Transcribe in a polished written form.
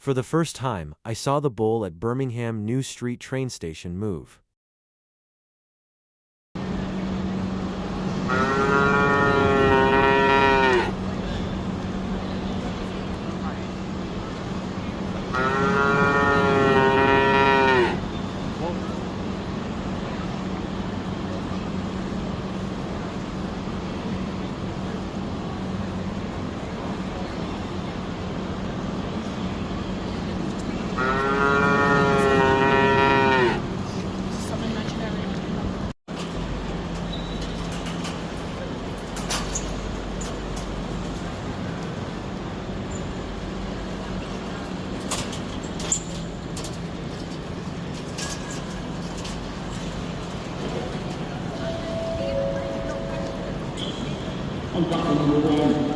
For the first time, I saw the bull at Birmingham New Street train station move. On platform number 1.